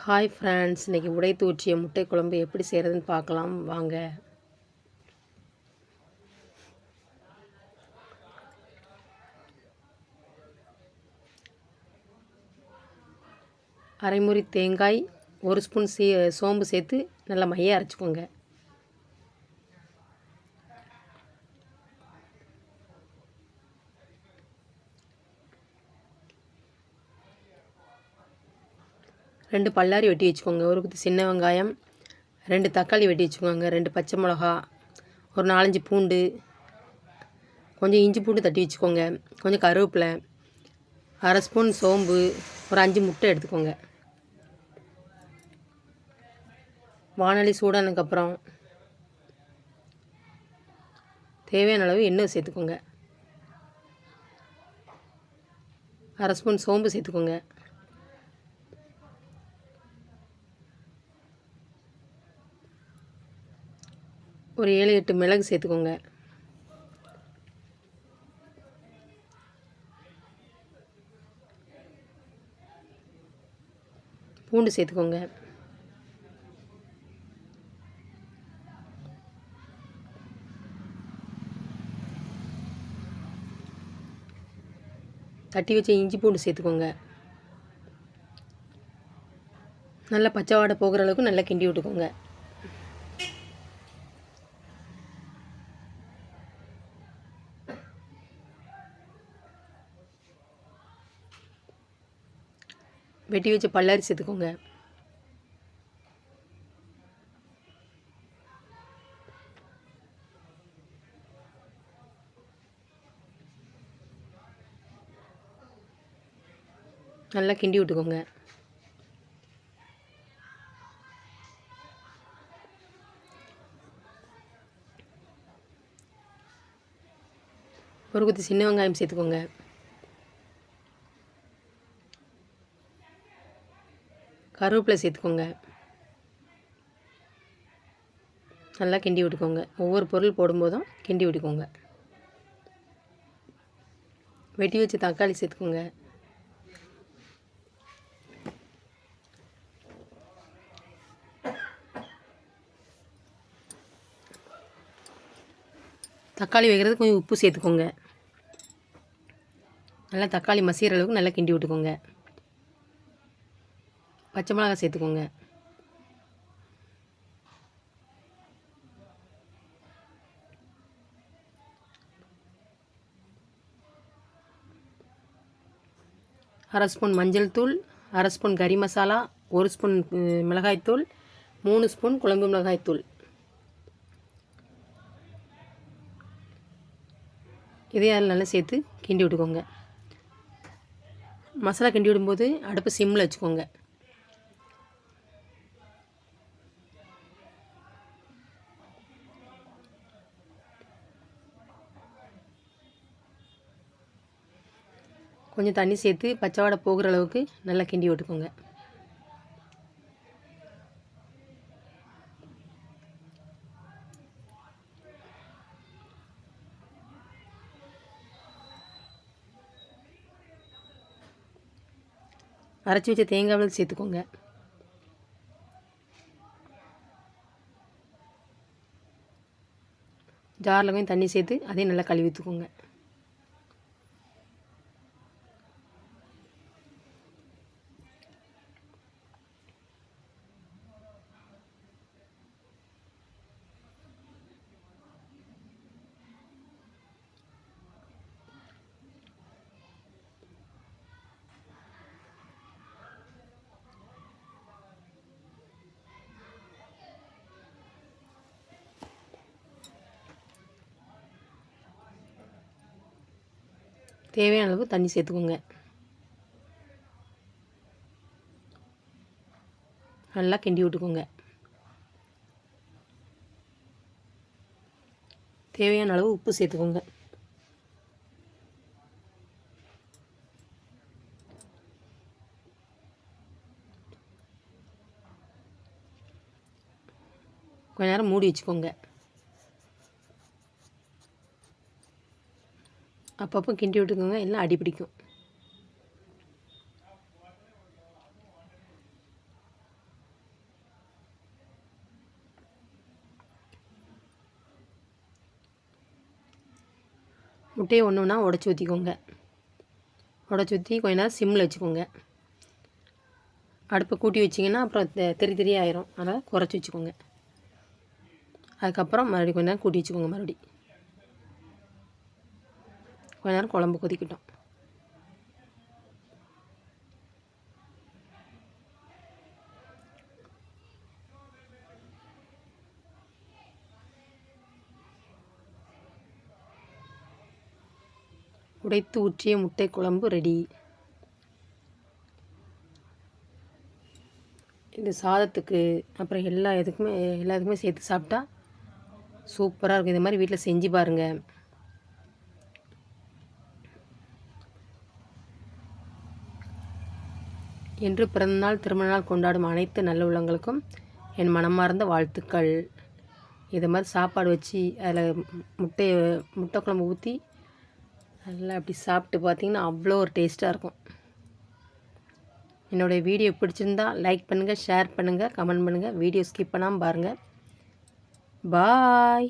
Hi friends, இன்றைக்கி உடை தூற்றிய முட்டை குழம்பு எப்படி செய்கிறதுன்னு பார்க்கலாம் வாங்க. அரைமுறி தேங்காய், 1 ஸ்பூன் சோம்பு சேர்த்து நல்லா மைய அரைச்சிக்கோங்க. ரெண்டு பல்லாரி வெட்டி வச்சுக்கோங்க. ஒரு குத்து சின்ன வெங்காயம், 2 தக்காளி வெட்டி வச்சுக்கோங்க, 2 பச்சை மிளகா, ஒரு 4-5 பூண்டு, கொஞ்சம் இஞ்சி பூண்டு தட்டி வச்சுக்கோங்க, கொஞ்சம் கருவேப்பிலை, 1/2 ஸ்பூன் சோம்பு, ஒரு 5 முட்டை எடுத்துக்கோங்க. வானொலி சூடானதுக்கப்புறம் தேவையான அளவு எண்ணெய் சேர்த்துக்கோங்க. 1/2 ஸ்பூன் சோம்பு சேர்த்துக்கோங்க. ஒரு 7-8 மிளகு சேர்த்துக்கோங்க. பூண்டு சேர்த்துக்கோங்க. தட்டி வச்ச இஞ்சி பூண்டு சேர்த்துக்கோங்க. நல்லா பச்சை வாடை போகிற அளவுக்கு நல்லா கிண்டி விட்டுக்கோங்க. வெட்டி வச்ச பல்லாரி சேர்த்துக்கோங்க. நல்லா கிண்டி விட்டுக்கோங்க. ஒரு குத்து சின்ன வெங்காயம் சேர்த்துக்கோங்க. கருவேப்பிலை சேர்த்துக்கோங்க. நல்லா கிண்டி விட்டுக்கோங்க. ஒவ்வொரு பொருள் போடும்போதும் கிண்டி விட்டுக்கோங்க. வெட்டி வச்சு தக்காளி சேர்த்துக்கோங்க. தக்காளி வைக்கிறது கொஞ்சம் உப்பு சேர்த்துக்கோங்க. நல்லா தக்காளி மசிகிற அளவுக்கு நல்லா கிண்டி விட்டுக்கோங்க. பச்சை மிளகாய் சேர்த்துக்கோங்க. அரை ஸ்பூன் மஞ்சள் தூள், 1/2 ஸ்பூன் கறி மசாலா, 1 ஸ்பூன் மிளகாய்த்தூள், 3 ஸ்பூன் குழம்பு மிளகாய்த்தூள். இதையும் நல்லா சேர்த்து கிண்டி விட்டுக்கோங்க. மசாலா கிண்டி விடும்போது அடுப்பு சிம்மில் வச்சுக்கோங்க. கொஞ்சம் தண்ணி சேர்த்து பச்சை வாடை போகிற அளவுக்கு நல்லா கிண்டி விட்டுக்கோங்க. அரைச்சி வச்ச தேங்காய் விழுது சேர்த்துக்கோங்க. ஜாரில் கொஞ்சம் தண்ணி சேர்த்து அதையும் நல்லா கழுவி ஊற்றிக்கோங்க. தேவையான அளவு தண்ணி சேர்த்துக்கோங்க. நல்லா கிண்டி விட்டுக்கோங்க. தேவையான அளவு உப்பு சேர்த்துக்கோங்க. கொஞ்ச நேரம் மூடி வச்சுக்கோங்க. அப்பப்போ கிண்டி விட்டுக்கோங்க, இல்லை அடி பிடிக்கும். முட்டையை ஒன்று ஒன்றா உடச்சி ஊற்றிக்கோங்க. உடச்சி ஊற்றி கொஞ்ச நேரம் சிம்மில் வச்சுக்கோங்க. அடுப்பை கூட்டி வச்சிங்கன்னா அப்புறம் தெரி தெரியாயிரும். அதனால் குறைச்சி வச்சுக்கோங்க. அதுக்கப்புறம் மறுபடியும் கொஞ்ச நேரம் கூட்டி வச்சுக்கோங்க. கொஞ்ச நேரம் குழம்பு கொதிக்கட்டும். உடைத்து ஊற்றிய முட்டை குழம்பு ரெடி. இது சாதத்துக்கு அப்புறம் எல்லாத்துக்குமே சேர்த்து சாப்பிட்டா சூப்பராக இருக்கும். இந்த மாதிரி வீட்டில் செஞ்சு பாருங்கள். இன்று பிறந்தநாள் திருமண நாள் கொண்டாடும் அனைத்து நல்ல உள்ளங்களுக்கும் என் மனமார்ந்த வாழ்த்துக்கள். இதை மாதிரி சாப்பாடு வச்சு அதில் முட்டை குழம்பு ஊற்றி நல்லா அப்படி சாப்பிட்டு பார்த்திங்கன்னா அவ்வளோ ஒரு டேஸ்ட்டாக இருக்கும். என்னுடைய வீடியோ பிடிச்சிருந்தா லைக் பண்ணுங்கள், ஷேர் பண்ணுங்கள், கமெண்ட் பண்ணுங்கள். வீடியோ ஸ்கிப் பண்ணாமல் பாருங்கள். பாய்.